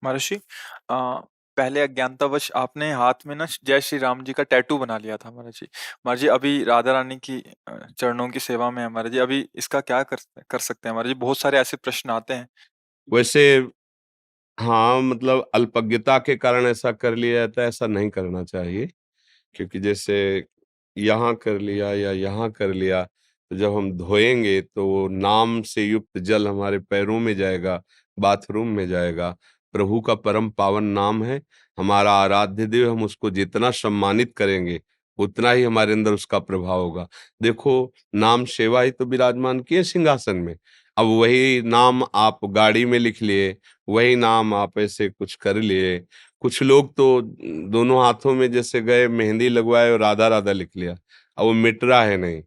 महर्षि, पहले अज्ञानतावश आपने हाथ में ना जय श्री राम जी का टैटू बना लिया था महर्षि। महर्षि अभी राधा रानी की चरणों की सेवा में है महर्षि, अभी इसका क्या कर कर सकते हैं महर्षि? बहुत सारे ऐसे प्रश्न आते हैं। वैसे हाँ, मतलब अल्पज्ञता के कारण ऐसा कर लिया जाता है, ऐसा नहीं करना चाहिए। क्योंकि जैसे यहाँ कर लिया या यहाँ कर लिया, तो जब हम धोएंगे तो वो नाम से युक्त जल हमारे पैरों में जाएगा, बाथरूम में जाएगा। प्रभु का परम पावन नाम है, हमारा आराध्य देव। हम उसको जितना सम्मानित करेंगे उतना ही हमारे अंदर उसका प्रभाव होगा। देखो, नाम सेवा ही तो विराजमान किए सिंहासन में। अब वही नाम आप गाड़ी में लिख लिए, वही नाम आप ऐसे कुछ कर लिए। कुछ लोग तो दोनों हाथों में जैसे गए, मेहंदी लगवाए और राधा राधा लिख लिया। अब वो मिट रहा है नहीं।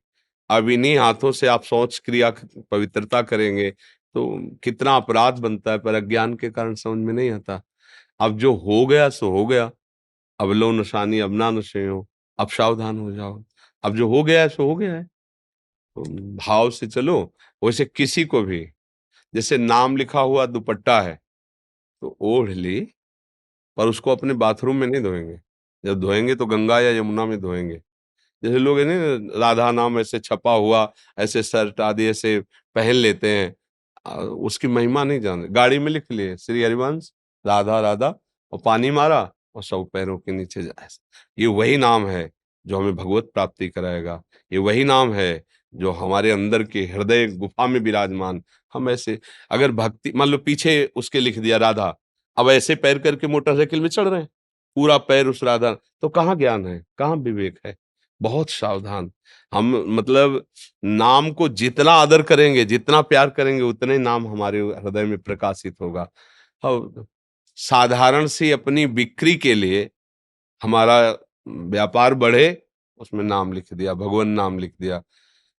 अब इन्हीं हाथों से आप शौच क्रिया पवित्रता करेंगे तो कितना अपराध बनता है, पर अज्ञान के कारण समझ में नहीं आता। अब जो हो गया सो हो गया। अब लो नशानी अब ना नशे हो, अब सावधान हो जाओ। अब जो हो गया है सो हो गया है। तो भाव से चलो। वैसे किसी को भी, जैसे नाम लिखा हुआ दुपट्टा है तो ओढ़ ली, पर उसको अपने बाथरूम में नहीं धोएंगे। जब धोएंगे तो गंगा या यमुना में धोएंगे। जैसे लोग है ना, राधा नाम ऐसे छपा हुआ, ऐसे शर्ट आदि ऐसे पहन लेते हैं। उसकी महिमा नहीं जानते। गाड़ी में लिख लिए श्री हरिवंश राधा राधा, और पानी मारा और सब पैरों के नीचे जाए। ये वही नाम है जो हमें भगवत प्राप्ति कराएगा। ये वही नाम है जो हमारे अंदर के हृदय गुफा में विराजमान। हम ऐसे अगर भक्ति मान लो पीछे उसके लिख दिया राधा, अब ऐसे पैर करके मोटरसाइकिल में चढ़ रहे हैं, पूरा पैर उस राधा, तो कहाँ ज्ञान है, कहाँ विवेक है? बहुत सावधान। हम मतलब नाम को जितना आदर करेंगे, जितना प्यार करेंगे, उतने ही नाम हमारे हृदय में प्रकाशित होगा। और साधारण सी अपनी बिक्री के लिए हमारा व्यापार बढ़े, उसमें नाम लिख दिया, भगवान नाम लिख दिया,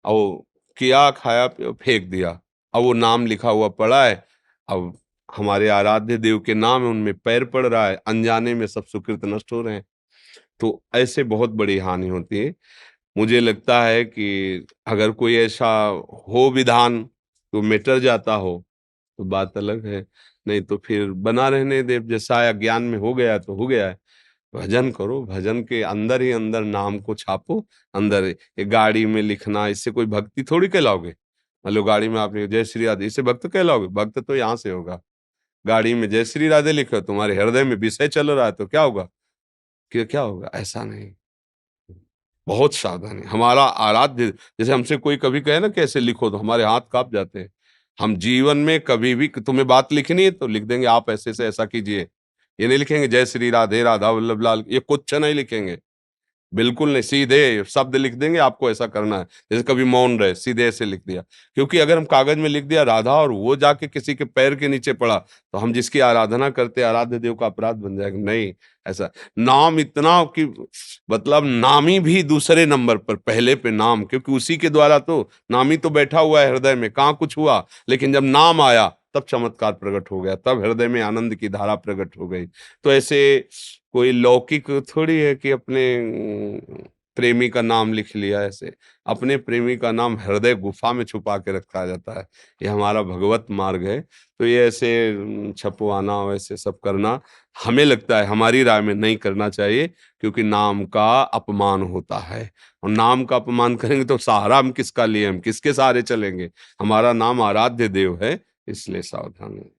और किया खाया फेंक दिया। अब वो नाम लिखा हुआ पड़ा है। अब हमारे आराध्य देव के नाम है, उनमें पैर पड़ रहा है, अनजाने में सब सुकृत नष्ट हो रहे हैं। तो ऐसे बहुत बड़ी हानि होती है। मुझे लगता है कि अगर कोई ऐसा हो विधान तो मिटर जाता हो तो बात अलग है। नहीं तो फिर बना रहने दे, जैसा है अज्ञान में हो गया तो हो गया है। भजन करो, भजन के अंदर ही अंदर नाम को छापो। अंदर ये गाड़ी में लिखना, इससे कोई भक्ति थोड़ी कहलाओगे। मान लो गाड़ी में आपने जय श्री राधे, इससे भक्त कहलाओगे? भक्त तो यहाँ से होगा। गाड़ी में जय श्री राधे लिखो, तुम्हारे हृदय में विषय चल रहा है तो क्या होगा? क्या होगा? ऐसा नहीं। बहुत सावधानी। हमारा आराध्य, जैसे हमसे कोई कभी कहे ना कैसे लिखो, तो हमारे हाथ कांप जाते हैं। हम जीवन में कभी भी तुम्हें बात लिखनी है तो लिख देंगे आप ऐसे से ऐसा कीजिए। ये नहीं लिखेंगे जय श्री राधे राधा वल्लभ लाल, ये कुछ नहीं लिखेंगे। बिल्कुल नहीं, सीधे शब्द लिख देंगे आपको ऐसा करना है। जैसे कभी मौन रहे, सीधे ऐसे लिख दिया। क्योंकि अगर हम कागज में लिख दिया राधा और वो जाके किसी के पैर के नीचे पड़ा, तो हम जिसकी आराधना करते आराध्य देव का अपराध बन जाएगा। नहीं, ऐसा नाम इतना कि मतलब नामी भी दूसरे नंबर पर, पहले पे नाम, क्योंकि उसी के द्वारा तो नामी तो बैठा हुआ है हृदय में, कहाँ कुछ हुआ, लेकिन जब नाम आया तब चमत्कार प्रकट हो गया, तब हृदय में आनंद की धारा प्रकट हो गई। तो ऐसे कोई लौकिक थोड़ी है कि अपने प्रेमी का नाम लिख लिया ऐसे। अपने प्रेमी का नाम हृदय गुफा में छुपा के रखा जाता है। ये हमारा भगवत मार्ग है। तो ये ऐसे छपवाना वैसे सब करना, हमें लगता है, हमारी राय में नहीं करना चाहिए। क्योंकि नाम का अपमान होता है, और नाम का अपमान करेंगे तो सहारा हम किसका लिए, हम किसके सहारे चलेंगे? हमारा नाम आराध्य देव है, इसलिए सावधान है।